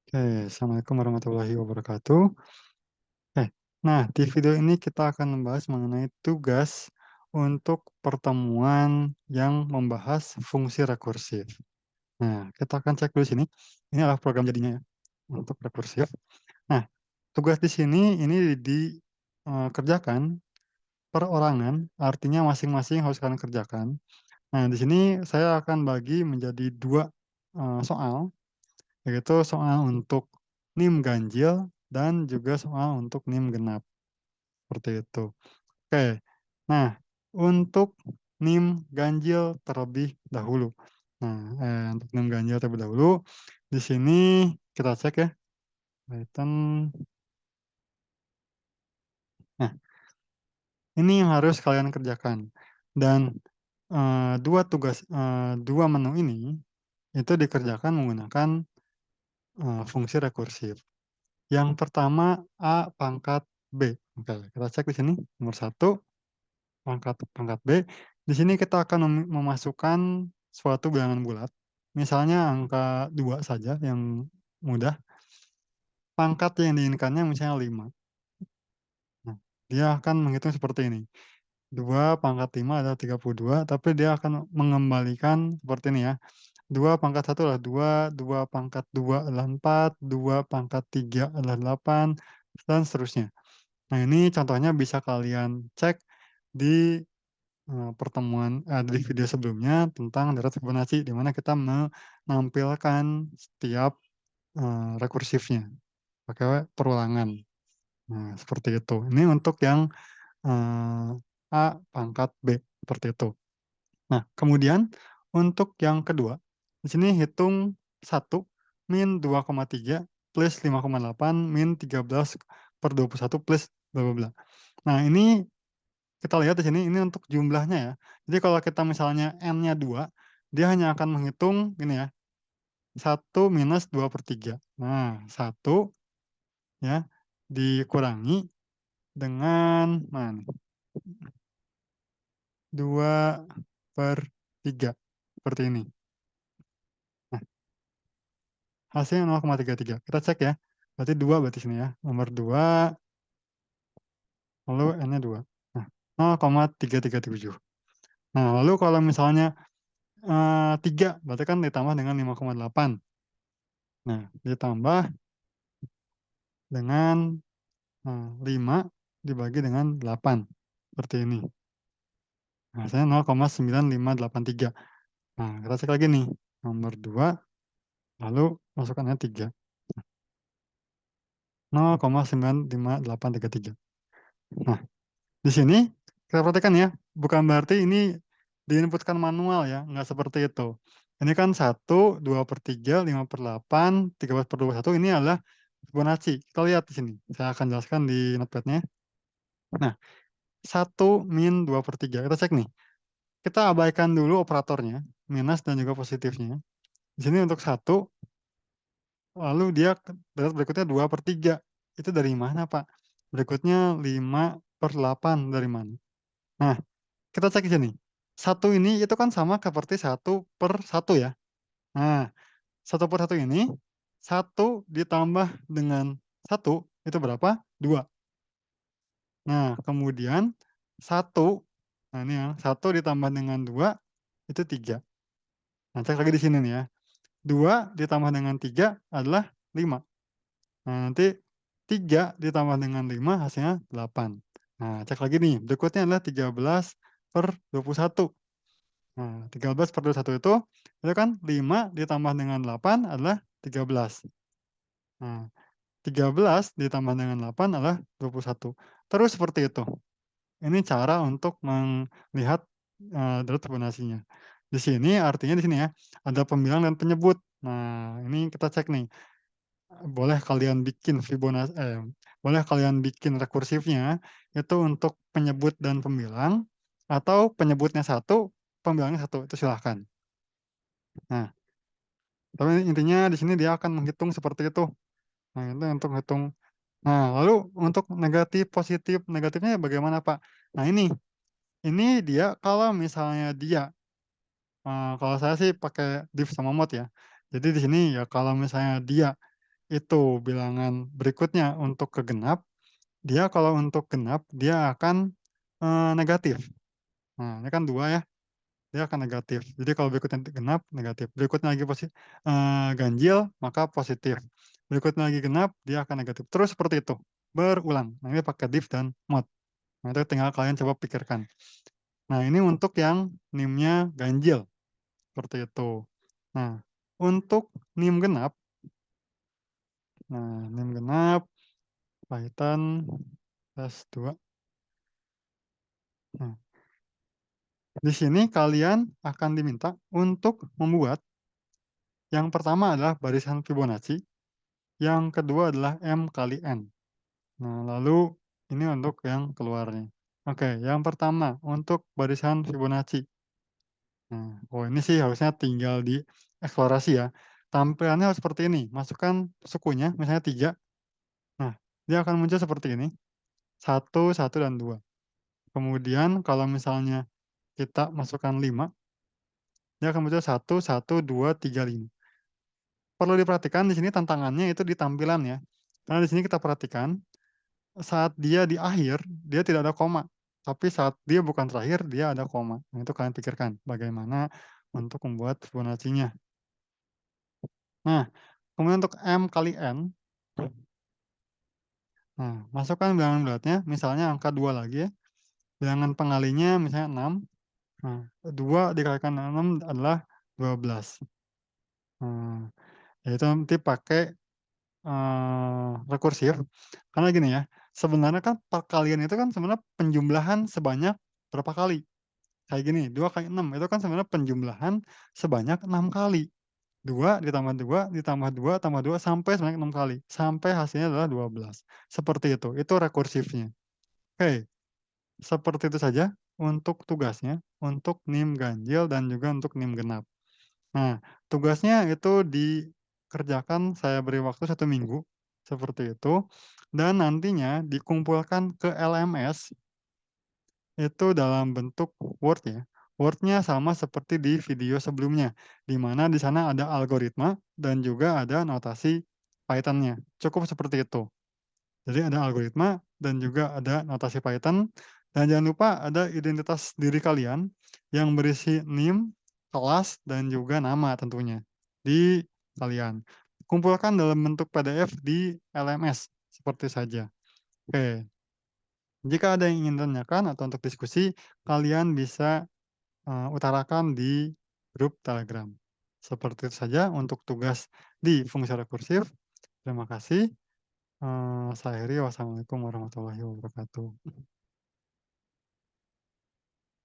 Oke, Assalamualaikum warahmatullahi wabarakatuh. Eh, nah, di video ini kita akan membahas mengenai tugas untuk pertemuan yang membahas fungsi rekursif. Nah, kita akan cek dulu sini. Ini adalah program jadinya ya, untuk rekursif. Nah, tugas di sini ini dikerjakan perorangan, artinya masing-masing harus kalian kerjakan. Nah, di sini saya akan bagi menjadi dua soal, yaitu soal untuk NIM ganjil dan juga soal untuk NIM genap, seperti itu. Oke, nah untuk NIM ganjil terlebih dahulu. Nah, untuk NIM ganjil terlebih dahulu, di sini kita cek ya, Python. Nah, ini yang harus kalian kerjakan. Dan dua menu ini itu dikerjakan menggunakan fungsi rekursif. Yang pertama A pangkat B. Oke, kita cek di sini nomor satu pangkat pangkat B. Di sini kita akan memasukkan suatu bilangan bulat. Misalnya angka 2 saja yang mudah. Pangkat yang diinginkannya misalnya 5. Nah, dia akan menghitung seperti ini. 2 pangkat 5 adalah 32, tapi dia akan mengembalikan seperti ini ya. 2 pangkat 1 adalah 2, 2 pangkat 2 adalah 4, 2 pangkat 3 adalah 8, dan seterusnya. Nah, ini contohnya bisa kalian cek di di video sebelumnya tentang deret Fibonacci, di mana kita menampilkan setiap rekursifnya pakai perulangan. Nah, seperti itu. Ini untuk yang eee, A pangkat B, seperti itu. Nah, kemudian untuk yang kedua, di sini hitung 1 min 2,3 plus 5,8 min 13/21 plus bla bla bla. Nah, ini kita lihat di sini, ini untuk jumlahnya ya. Jadi kalau kita misalnya N-nya 2, dia hanya akan menghitung ini ya, 1 minus 2/3. Nah, 1 ya, dikurangi dengan mana nih, 2/3, seperti ini. Nah, hasilnya 0,33. Kita cek ya, berarti 2 berarti sini ya, nomor 2, lalu N-nya 2. Nah, 0,337. Nah, lalu kalau misalnya 3, berarti kan ditambah dengan 5,8. Nah, ditambah dengan 5 dibagi dengan 8, seperti ini. Nah, hasilnya 0,9583. Nah, kita cek lagi nih, nomor 2, lalu masukkannya 3. 0,9583. Nah, di sini kita perhatikan ya, bukan berarti ini diinputkan manual ya, nggak seperti itu. Ini kan 1, 2/3, 5/8, 13/21, ini adalah Fibonacci. Kita lihat di sini, saya akan jelaskan di notepad-nya. Nah, 1 min 2/3, kita cek nih. Kita abaikan dulu operatornya, minus dan juga positifnya. Di sini untuk 1, lalu dia berikutnya 2/3. Itu dari mana, Pak? Berikutnya 5/8 dari mana? Nah, kita cek di sini. 1 ini itu kan sama seperti 1/1 ya. Nah, 1/1 ini, 1 ditambah dengan 1 itu berapa? 2. Nah, kemudian 1, nah ini ya, 1 ditambah dengan 2 itu 3. Nah, cek lagi di sini nih ya. 2 ditambah dengan 3 adalah 5. Nah, nanti 3 ditambah dengan 5 hasilnya 8. Nah, cek lagi nih, berikutnya adalah 13/21. Nah, 13/21 itu kan 5 ditambah dengan 8 adalah 13. Nah, 13 ditambah dengan 8 adalah 21. Terus seperti itu. Ini cara untuk melihat, deret Fibonacci-nya. Di sini artinya di sini ya, ada pembilang dan penyebut. Nah, ini kita cek nih, boleh kalian bikin boleh kalian bikin rekursifnya itu untuk penyebut dan pembilang, atau penyebutnya satu, pembilangnya satu, itu silahkan. Nah, tapi intinya di sini dia akan menghitung seperti itu. Nah, itu untuk hitung. Nah, lalu untuk negatif, positif, negatifnya bagaimana, Pak? Nah, ini dia kalau misalnya dia, kalau saya sih pakai div sama mod ya. Jadi di sini ya kalau misalnya dia itu bilangan berikutnya untuk ke genap, dia kalau untuk genap dia akan, negatif. Nah, ini kan 2 ya, dia akan negatif. Jadi kalau berikutnya genap, negatif. Berikutnya lagi ganjil, maka positif. Berikutnya lagi genap, dia akan negatif. Terus seperti itu, berulang. Nah, ini pakai div dan mod. Nah, itu tinggal kalian coba pikirkan. Nah, ini untuk yang NIM-nya ganjil, seperti itu. Nah, untuk NIM genap, NIM genap, Python +2. Nah, di sini kalian akan diminta untuk membuat yang pertama adalah barisan Fibonacci, yang kedua adalah M kali N. Nah, lalu ini untuk yang keluarnya. Oke, yang pertama untuk barisan Fibonacci. Nah, oh ini sih harusnya tinggal dieksplorasi ya. Tampilannya harus seperti ini, masukkan sukunya, misalnya 3. Nah, dia akan muncul seperti ini, 1, 1, dan 2. Kemudian kalau misalnya kita masukkan 5, dia akan muncul 1, 1, 2, 3, 5. Perlu diperhatikan di sini tantangannya itu di tampilan ya. Karena di sini kita perhatikan, saat dia di akhir, dia tidak ada koma. Tapi saat dia bukan terakhir, dia ada koma. Nah, itu kalian pikirkan bagaimana untuk membuat Fibonacci-nya. Nah, kemudian untuk M kali N, nah, masukkan bilangan bulatnya, misalnya angka 2 lagi ya. Bilangan pengalinya misalnya 6. Nah, 2 dikalikan 6 adalah 12. Nah, itu nanti pakai, rekursif, karena gini ya, sebenarnya kan perkalian itu kan sebenarnya penjumlahan sebanyak berapa kali? Kayak gini, 2 kali 6 itu kan sebenarnya penjumlahan sebanyak 6 kali. 2 ditambah 2 ditambah 2 tambah 2 sampai sebanyak 6 kali, sampai hasilnya adalah 12. Seperti itu rekursifnya. Oke, seperti itu saja untuk tugasnya, untuk NIM ganjil dan juga untuk NIM genap. Nah, tugasnya itu dikerjakan saya beri waktu 1 minggu, seperti itu, dan nantinya dikumpulkan ke LMS itu dalam bentuk Word ya. Word-nya sama seperti di video sebelumnya, di mana di sana ada algoritma dan juga ada notasi Python-nya. Cukup seperti itu. Jadi ada algoritma dan juga ada notasi Python, dan jangan lupa ada identitas diri kalian yang berisi NIM, kelas, dan juga nama tentunya di kalian. Kumpulkan dalam bentuk PDF di LMS, seperti saja. Oke, jika ada yang ingin tanyakan atau untuk diskusi, kalian bisa, utarakan di grup Telegram. Seperti itu saja untuk tugas di fungsi rekursif. Terima kasih. Saya akhiri, wassalamualaikum warahmatullahi wabarakatuh.